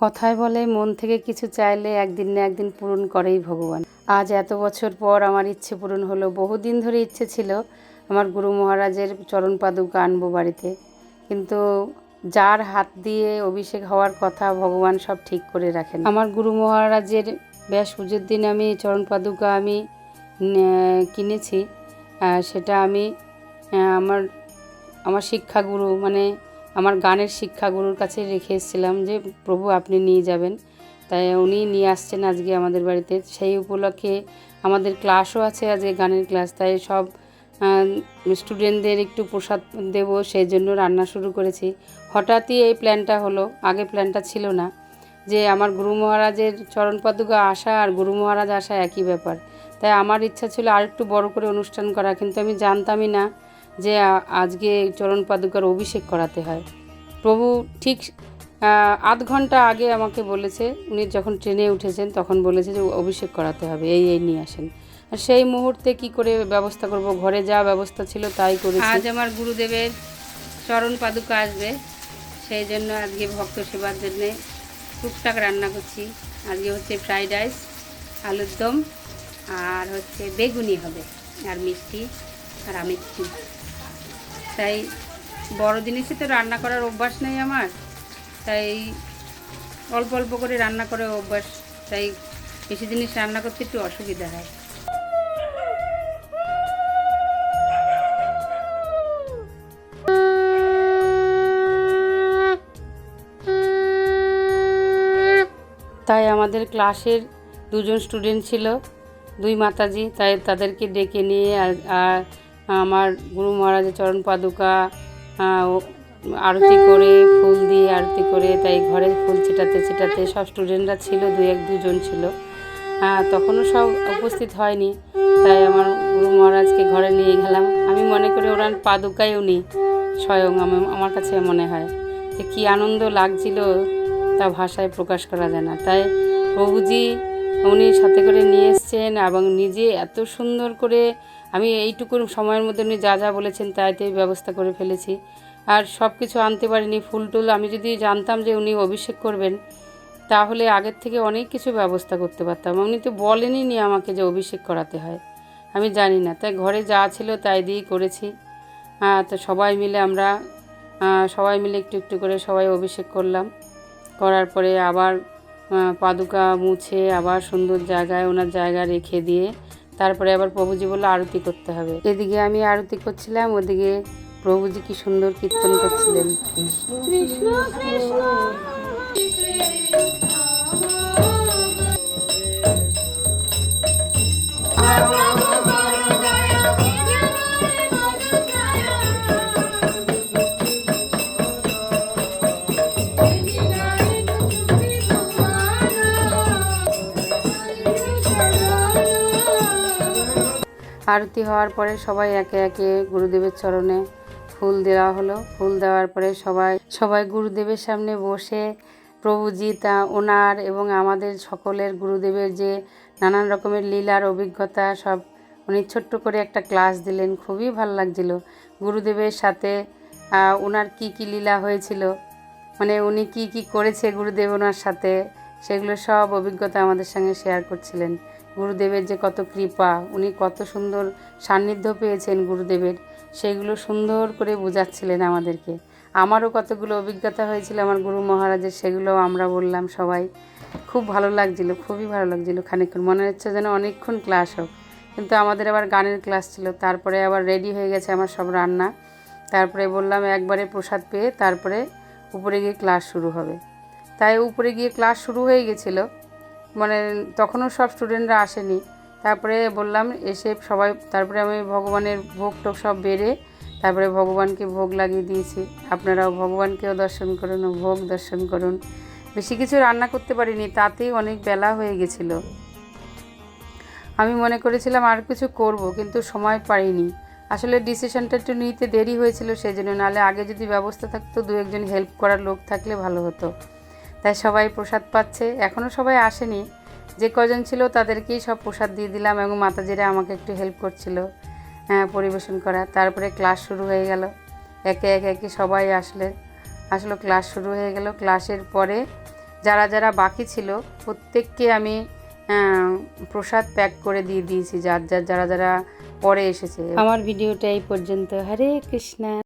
কথায় বলে মন থেকে কিছু চাইলে একদিন না একদিন পূরণ করেই ভগবান। আজ এত বছর পর আমার ইচ্ছে পূরণ হলো। বহুদিন ধরে ইচ্ছে ছিল আমার গুরু মহারাজের চরণ পাদুকা আনবো বাড়িতে, কিন্তু যার হাত দিয়ে অভিষেক হওয়ার কথা ভগবান সব ঠিক করে রাখেন। আমার গুরু মহারাজের ব্যাস পুজোর দিন আমি চরণ পাদুকা আমি কিনেছি। সেটা আমি আমার আমার শিক্ষাগুরু মানে আমার গানের শিক্ষাগুরুর কাছে রেখে এসেছিলাম যে প্রভু আপনি নিয়ে যাবেন, তাই উনি নিয়ে আসছেন আজকে আমাদের বাড়িতে। সেই উপলক্ষে আমাদের ক্লাসও আছে আজকে, গানের ক্লাস, তাই সব স্টুডেন্টদের একটু প্রসাদ দেব সেই জন্য রান্না শুরু করেছি। হঠাৎই এই প্ল্যানটা হলো, আগে প্ল্যানটা ছিল না যে আমার গুরু মহারাজের চরণ পাদুকা আসা আর গুরু মহারাজ আসা একই ব্যাপার। তাই আমার ইচ্ছা ছিল আর একটু বড় করে অনুষ্ঠান করা, কিন্তু আমি জানতামই না যে আজকে চরণ পাদুকার অভিষেক করাতে হয়। প্রভু ঠিক আধ ঘন্টা আগে আমাকে বলেছে, উনি যখন ট্রেনে উঠেছেন তখন বলেছে যে অভিষেক করাতে হবে, এই নিয়ে আসেন। আর সেই মুহূর্তে কি করে ব্যবস্থা করব, ঘরে যা ব্যবস্থা ছিল তাই করেছি। আজ আমার গুরুদেবের চরণ পাদুকা আসবে, সেই জন্য আজকে ভক্ত সেবার জন্যে টুকটাক রান্না করছি। আজকে হচ্ছে ফ্রাইড রাইস, আলুর দম, আর হচ্ছে বেগুনি হবে, আর মিষ্টি আর আমিষ্টি। তাই বড় জিনিসই তো রান্না করার অভ্যাস নেই আমার, তাই অল্প অল্প করে রান্না করে অভ্যাস, তাই বেশি জিনিস রান্না করতে একটু অসুবিধা হয়। তাই আমাদের ক্লাসের দুজন স্টুডেন্ট ছিল, দুই মাতাজি, তাই তাদেরকে ডেকে নিয়ে আর আমার গুরু মহারাজের চরণ পাদুকা আরতি করে, ফুল দিয়ে আরতি করে, তাই ঘরে ফুল ছিটাতে ছিটাতে সব স্টুডেন্টরা ছিল, দুজন ছিল, তখনও সব উপস্থিত হয়নি। তাই আমার গুরু মহারাজকে ঘরে নিয়ে গেলাম। আমি মনে করি ওনার পাদুকাই উনি স্বয়ং, আমার কাছে মনে হয় যে কী আনন্দ লাগছিল তা ভাষায় প্রকাশ করা যায় না। তাই প্রভুজি উনি সাথে করে নিয়ে এসছেন এবং নিজে এত সুন্দর করে, আমি এইটুকু সময়ের মধ্যে উনি যা যা বলেছেন তাইতেই ব্যবস্থা করে ফেলেছি। আর সব কিছু আনতে পারিনি, ফুল টুল, আমি যদি জানতাম যে উনি অভিষেক করবেন তাহলে আগের থেকে অনেক কিছু ব্যবস্থা করতে পারতাম। উনি তো বলেনই নি আমাকে যে অভিষেক করাতে হয়, আমি জানি না, তাই ঘরে যা ছিল তাই দিয়েই করেছি। তো সবাই মিলে একটু একটু করে সবাই অভিষেক করলাম। করার পরে আবার পাদুকা মুছে আবার সুন্দর জায়গায় ওনার জায়গা রেখে দিয়ে তারপরে আবার প্রভুজি বললো আরতি করতে হবে। এদিকে আমি আরতি করছিলাম, ওদিকে প্রভুজি কি সুন্দর কীর্তন করছিলেন। কৃষ্ণ কৃষ্ণ আরতি হওয়ার পরে সবাই একে একে গুরুদেবের চরণে ফুল দেওয়া হলো। ফুল দেওয়ার পরে সবাই গুরুদেবের সামনে বসে প্রভুজি ওনার এবং আমাদের সকলের গুরুদেবের যে নানান রকমের লীলার অভিজ্ঞতা সব উনি ছোট্ট করে একটা ক্লাস দিলেন। খুবই ভালো লাগছিল গুরুদেবের সাথে ওনার কি লীলা হয়েছিল, মানে উনি কি করেছে গুরুদেব ওনার সাথে, সেগুলো সব অভিজ্ঞতা আমাদের সঙ্গে শেয়ার করছিলেন। গুরুদেবের যে কত কৃপা, উনি কত সুন্দর সান্নিধ্য পেয়েছেন গুরুদেবের, সেইগুলো সুন্দর করে বোঝাচ্ছিলেন আমাদেরকে। আমারও কতগুলো অভিজ্ঞতা হয়েছিল আমার গুরু মহারাজের, সেগুলো আমরা বললাম সবাই। খুব ভালো লাগছিল, খুবই ভালো লাগছিল। খানিকক্ষণ মনে হচ্ছে যেন অনেকক্ষণ ক্লাস হোক, কিন্তু আমাদের আবার গানের ক্লাস ছিল। তারপরে আবার রেডি হয়ে গেছে আমার সব রান্না। তারপরে বললাম একবারে প্রসাদ পেয়ে তারপরে উপরে গিয়ে ক্লাস শুরু হবে। তাই উপরে গিয়ে ক্লাস শুরু হয়ে গেছিলো, মানে তখনও সব স্টুডেন্টরা আসেনি। তারপরে বললাম এসে সবাই, তারপরে আমি ভগবানের ভোগ টোগ সব বেড়ে তারপরে ভগবানকে ভোগ লাগিয়ে দিয়েছি। আপনারাও ভগবানকেও দর্শন করুন ও ভোগ দর্শন করুন। বেশি কিছু রান্না করতে পারিনি, তাতেই অনেক বেলা হয়ে গেছিল। আমি মনে করেছিলাম আর কিছু করব, কিন্তু সময় পাইনি। আসলে ডিসিশনটা একটু নিতে দেরি হয়েছিল সেই জন্য, নাহলে আগে যদি ব্যবস্থা থাকতো, দু একজন হেল্প করার লোক থাকলে ভালো হতো। তাই সবাই প্রসাদ পাচ্ছে, এখনও সবাই আসেনি, যে কজন ছিল তাদেরকেই সব প্রসাদ দিয়ে দিলাম এবং মাতাজিরা আমাকে একটু হেল্প করছিল পরিবেশন করা। তারপরে ক্লাস শুরু হয়ে গেল, একে একে সবাই আসলো, ক্লাস শুরু হয়ে গেল। ক্লাসের পরে যারা যারা বাকি ছিল প্রত্যেককে আমি প্রসাদ প্যাক করে দিয়ে দিয়েছি, যারা যারা পরে এসেছে। আমার ভিডিওটা এই পর্যন্ত। হরে কৃষ্ণা।